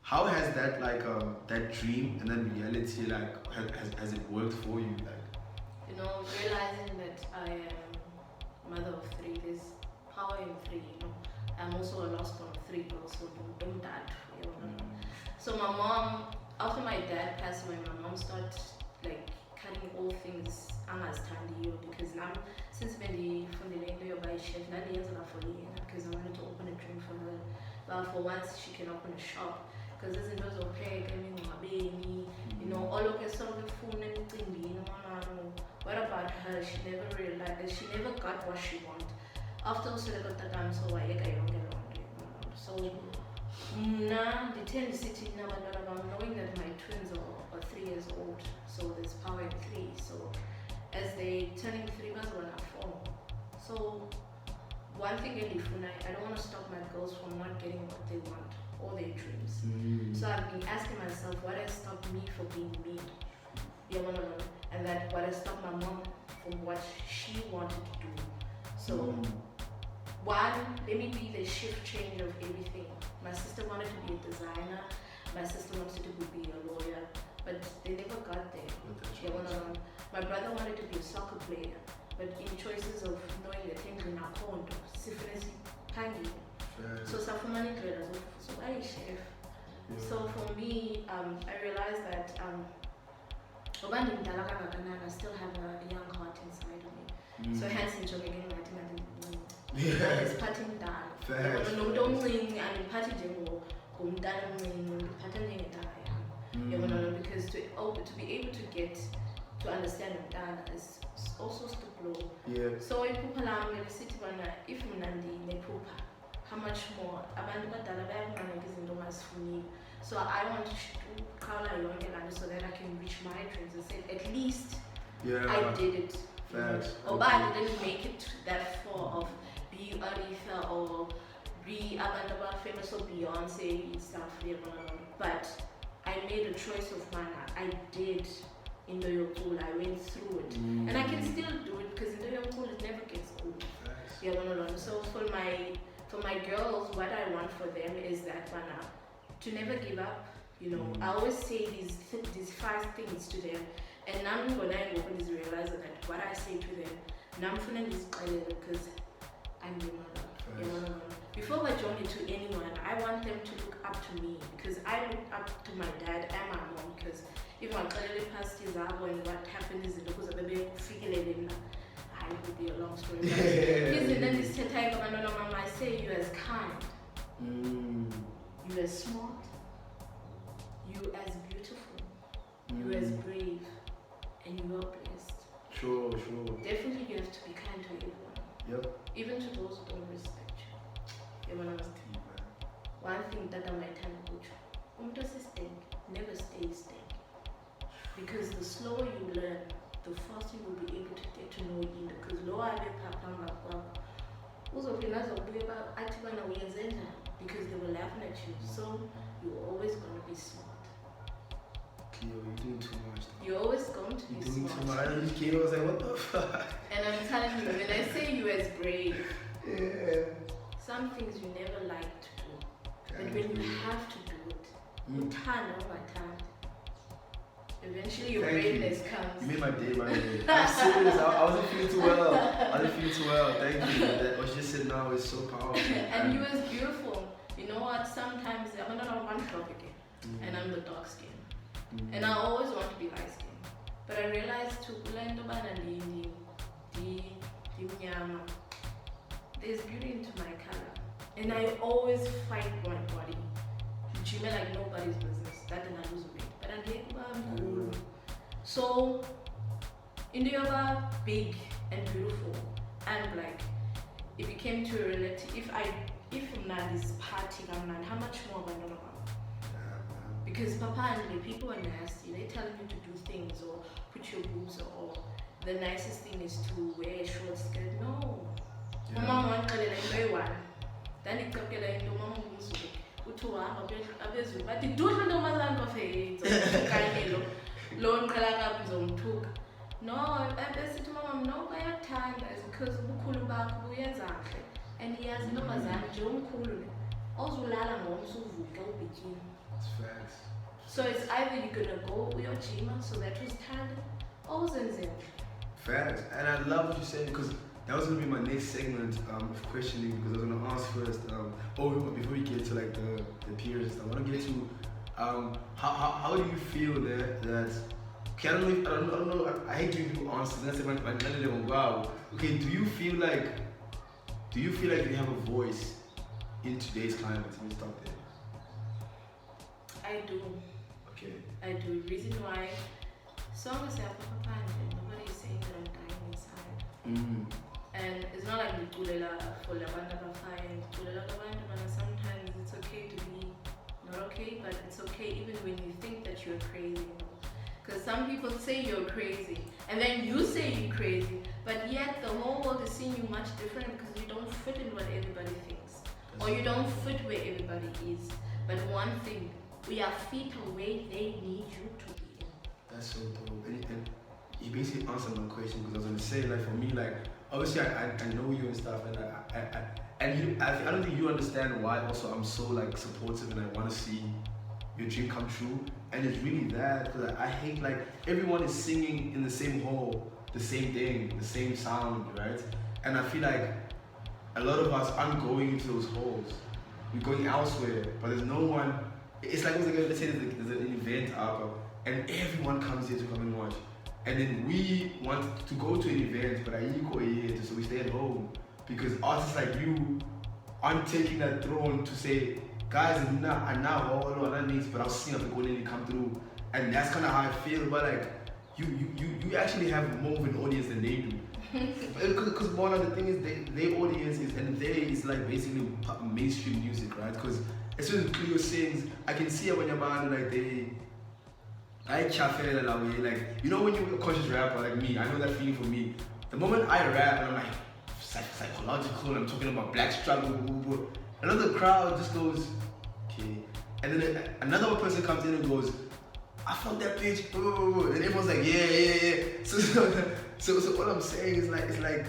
How has that that dream and then reality has it worked for you Realizing that I am mother of three, there's power in three. I'm also a last born of three girls, so don't dad. So my mom, after my dad passed away, my mom started like cutting all things understand you because now since when from the lady of my chef, now the years for because I wanted to open a drink for her. But for once she can open a shop. Because this is also pay, baby, all of us sort of phone and thing, what about her? She never realized, she never got what she wanted. After also I got that time, so I don't get on. So now the 10 city now, knowing that my twins are 3 years old, so there's power in 3. So as they turning 3 months, 1 and 4. So one thing I don't want to stop my girls from not getting what they want. All their dreams. So I've been asking myself, what has stopped me from being me? And that what has stopped my mom from what she wanted to do. So one, let me be the shift change of everything. My sister wanted to be a designer. My sister wanted to be a lawyer, but they never got there. My brother wanted to be a soccer player, but in choices of knowing the things in our condo, syphilis, pangy. So I chef. So for me, I realized that I still have a young heart inside of me. So hence enjoying it's patting down. No don't ring and patting because to be able to get to understand Dana is also stupid. Yeah. So if people are city if Nandi how much more so I want to call a so that I can reach my dreams and say at least I did it. But I didn't make it that far of be Aretha or be famous or Beyonce and stuff. But I made a choice of mine. I did in the Yokul, I went through it. And I can still do it because in the Yokul it never gets old. So for my girls, what I want for them is that to never give up. I always say these 5 things to them, and now when I open is realize that what I say to them, now I'm feeling this because I'm the mother. Before I join it to anyone, I want them to look up to me because I look up to my dad and my mom because if my clearly past his hour and what happened is because of the baby figure it would be a long story. But I say you as kind, you as smart, you as beautiful, you as brave, and you are blessed. Sure. Definitely you have to be kind to everyone. Yep. Even to those who don't respect you. One thing that I might tell you, never stay stank. Because the slower you learn, the faster you will be able to get to know you. Because because they were laughing at you, so you're always going to be smart. Cleo, you're doing too much. You're always going to be smart. Too much. Cleo was like, what the fuck? And I'm telling you, when I say you as brave, some things you never like to do, but when you have to do it, you turn over time. Eventually your braveness comes. You made my day, by the way. I'm serious. I wasn't feeling too well. Thank you. That what you just said now is so powerful. And you was beautiful. You know what? Sometimes I'm not one topic and I'm the dark skin. And I always want to be light skin. But I realized to there's beauty into my color. And I always fight my body. Like nobody's business. That did not lose weight. But I get cool. So India big and beautiful and black. If it came to a relative, if I'm not this party, I'm not, how much more am I not about? Because Papa and the people are nasty. They telling you to do things or put your boobs or the nicest thing is to wear a short skirt. No. Mama won't tell you like one. Then it could get into mama but the don't know my of it. No, I said to mama, no, I have time because and he has no mazan, John Kulu. Also, Lala also begin. It's facts. So it's either you're gonna go uyojima, so that was talent, or uzenzele. Facts. And I love what you're saying because that was gonna be my next segment of questioning because I was gonna ask first. Before we get to like the periods, I want to get to how do you feel that okay, I don't know. I hate giving people answers. That's wow. Okay, do you feel like you have a voice in today's climate? Let me stop there. I do. Okay. I do. Reason why, songs have nobody is saying that I'm dying inside. And it's not like ngikulela for labantu abafaya, ngikulela kabantu, but sometimes it's okay to be not okay, but it's okay even when you think that you're crazy. Because some people say you're crazy, and then you say you're crazy, but yet the whole world is seeing you much different because you don't fit in what everybody thinks, or you don't fit where everybody is. But one thing, we are feet away, they need you to be in. That's so dope. And you basically answered my question because I was gonna say, like, for me, like, obviously I know you and stuff, and I don't think you understand why also I'm so like supportive and I want to see your dream come true. And it's really that because I hate like everyone is singing in the same hall, the same thing, the same sound, right? And I feel like a lot of us aren't going into those halls. We're going elsewhere, but there's no one. It's like, let's say there's an event out and everyone comes here to come and watch. And then we want to go to an event, but I go here, so we stay at home. Because artists like you aren't taking that throne to say, guys, I'm now all I need, but I'll see if they come through. And that's kind of how I feel, but like, you actually have more of an audience than they do. Because one of the thing is, their audience is like basically mainstream music, right? Because as soon as Cleo sings, I can see it when you're band, like I chafe like, you know when you're a conscious rapper like me, I know that feeling for me. The moment I rap and I'm like psychological, I'm talking about black struggle, another crowd just goes, okay. And then another person comes in and goes, I felt that bitch, and everyone's like, yeah. So what I'm saying is like, it's like,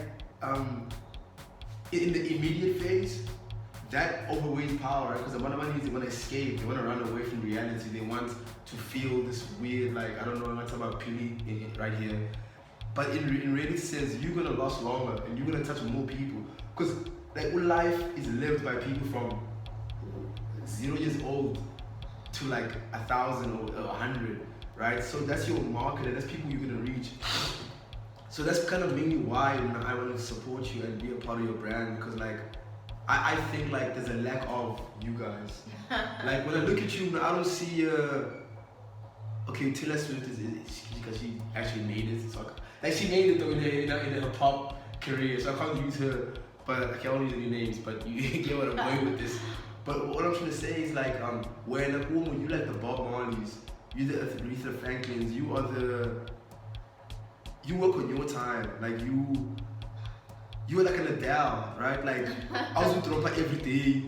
in the immediate phase, that overweighs power, because the money they want to escape, they want to run away from reality, they want to feel this weird, like, I don't know, I'm not talking about pity right here, but in reality says you're going to last longer and you're going to touch more people, because like life is lived by people from 0 years old to like 1,000 or 100, right? So that's your market and that's people you're going to reach. So that's kind of mainly why I want to support you and be a part of your brand, because like I think like there's a lack of you guys. Like when I look at you, I don't see okay, Taylor Swift is because she actually made it. So like she made it though in her pop career, so I can't use her. But I can't use any names. But you get what I'm going with this. But what I'm trying to say is like when like woman, you like the Bob Marleys, you the Aretha Franklins, you work on your time, like you're like an Adele, right? Like I was with Dropa every day,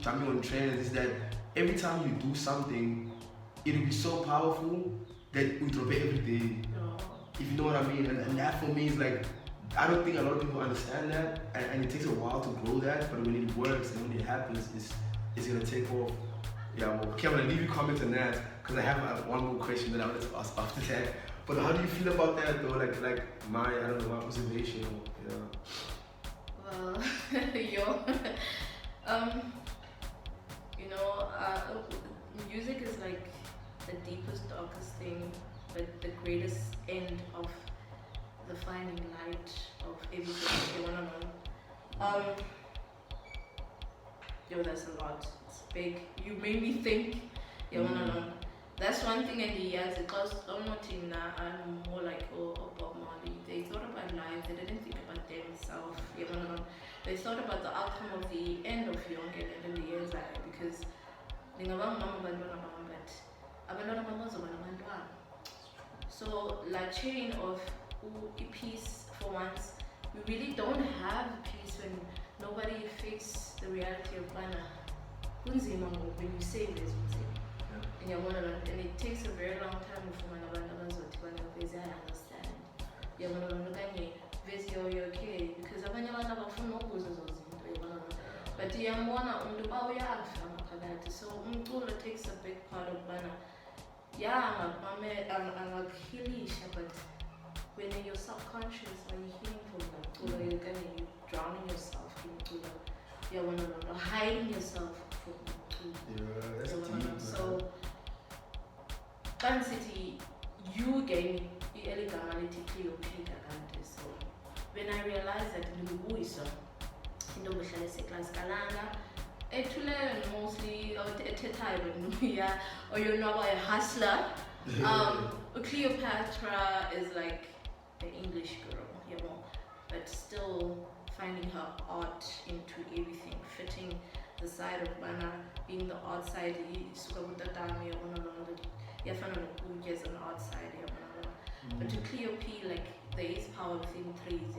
jumping on trends, is that every time you do something, it'll be so powerful that we drop it every day. If you know what I mean. And that for me is like, I don't think a lot of people understand that, and it takes a while to grow that, but when it works and when it happens, it's gonna take off. Yeah, well, okay, I'm gonna leave you comment on that, because I have one more question that I wanted to ask after that. But how do you feel about that though? Like my, I don't know, my observation, yeah. Well, music is like the deepest, darkest thing, but the greatest end of the finding light of everything. That's a lot. It's big. You made me think. That's one thing, and yes, it was almost more like Bob Marley. They thought about life, they didn't think about themselves. They thought about the outcome of the end of young and then the years ahead, because so la chain of peace for once, we really don't have peace when nobody fakes the reality of Bana. When you say this, and it takes a very long time for I understand. You're okay, because but that. So umculo takes a big part of bana. Yeah, I'm healing, but when you're subconscious, when you're healing from umculo, you're drowning yourself in umculo. You're hiding yourself from umculo. Yeah, that's deep. So, Pan City, you gave me the eligibility Cleo P. So, when I realized that in Luisa, in the class Kalanga, mostly or you're not a hustler. Cleopatra is like the English girl, but still finding her art into everything, fitting the side of Bana, being the art side, yes, on the art side, but to Cleo P, like there is power within threes,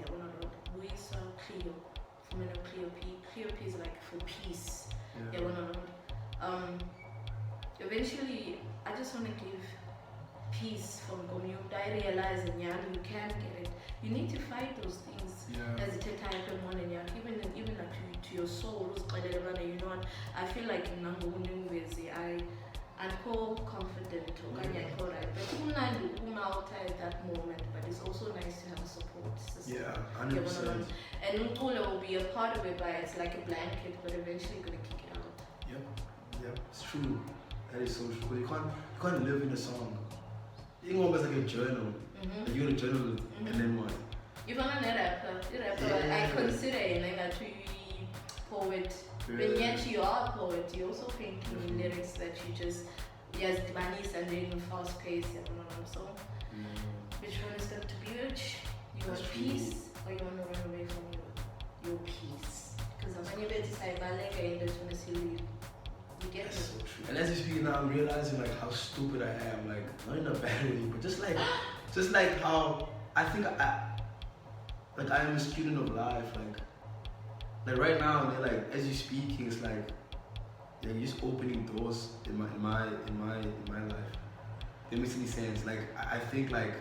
we saw Cleo, Cleo P. Cleo P is like for peace, eventually, I just want to give peace from community. I realize that you can't get it. You need to fight those things as a type of one, and even like to your soul. You know what? I feel like in I'm confident or right, but I'm out at that moment. But it's also nice to have a support system. Yeah, 100%. And Untula will be a part of it, but it's like a blanket, but eventually you're gonna kick it out. Yep, it's true. That is so true. You can't live in a song. You can almost like a journal. Like you're gonna journal it, and then what? Even a rapper, I consider it like a poet. But yet you are a poet. You also painting lyrics that you just Banis and then fast paced. So which one is going to be rich? You want peace, or you want to run away from your peace? Because when you decide you get it. So true. And as you speak now, I'm realizing like how stupid I am. Like not in a bad way, but just like how I think I am a student of life. Like right now, like as you're speaking, it's like you're just opening doors in my life. It makes any sense. Like I think like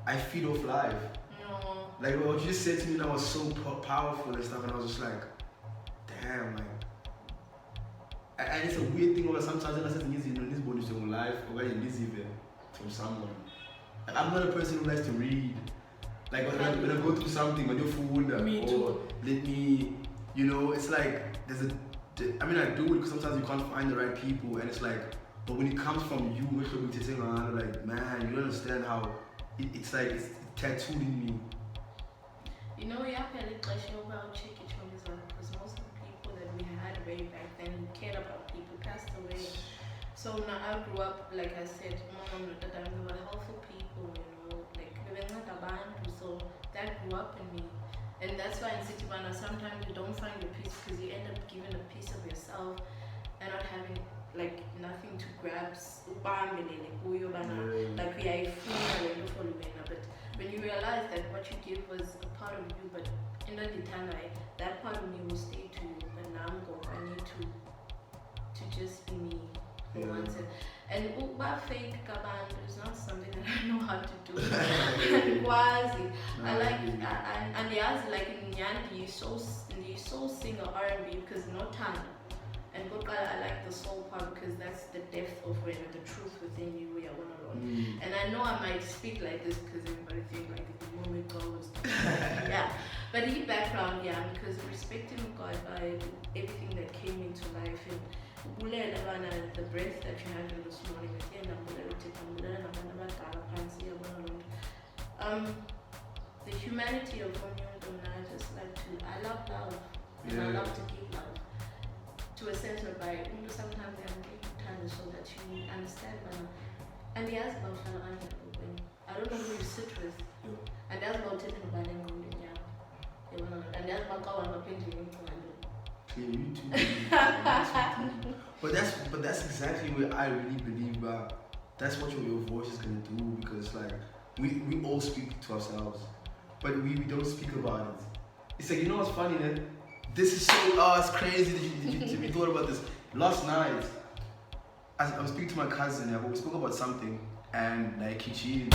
I feed off life. No. Like what you just said to me now was so powerful and stuff, and I was just like, damn, like. And it's a weird thing, but sometimes I say things in this bonus in life, or when you receive it from someone. Like, I'm not a person who likes to read. Like when I go through something, when you're full, me too. Let me, it's like I do it because sometimes you can't find the right people, and it's like, but when it comes from you, like man, you don't understand how it's like it's tattooed in me. You have a question about check it from this one because most of the people that we had way back then who cared about people passed away. So now I grew up, like I said, we were helpful people, like we were not abandoned, so that grew up in me. And that's why in Citybana sometimes you don't find your peace because you end up giving a piece of yourself and not having like nothing to grasp. Like we are full, but when you realize that what you give was a part of you, but in the time that part of me will stay to you, but now I need to just be me for once. And fake kaband is not something that I know how to do. I like and yes, like in Nyandi, you so sing R&B because no time. And I like the soul part because that's the depth of the truth within you. And I know I might speak like this because everybody think like the moment goes. But in background, because respecting God by everything that came into life and the breath that you had this morning, the humanity of I just like I love love and I love to give love to a sense whereby sometimes I'm taking time so that you understand and he has about I don't know who you sit with and that's about taking a banana and that's about painting. You too. But that's exactly what I really believe about. That's what your voice is gonna do because like we all speak to ourselves, but we don't speak about it. It's like what's funny, man? This is so it's crazy that you thought about this. Last night, I was speaking to my cousin and we spoke about something and like he cheated.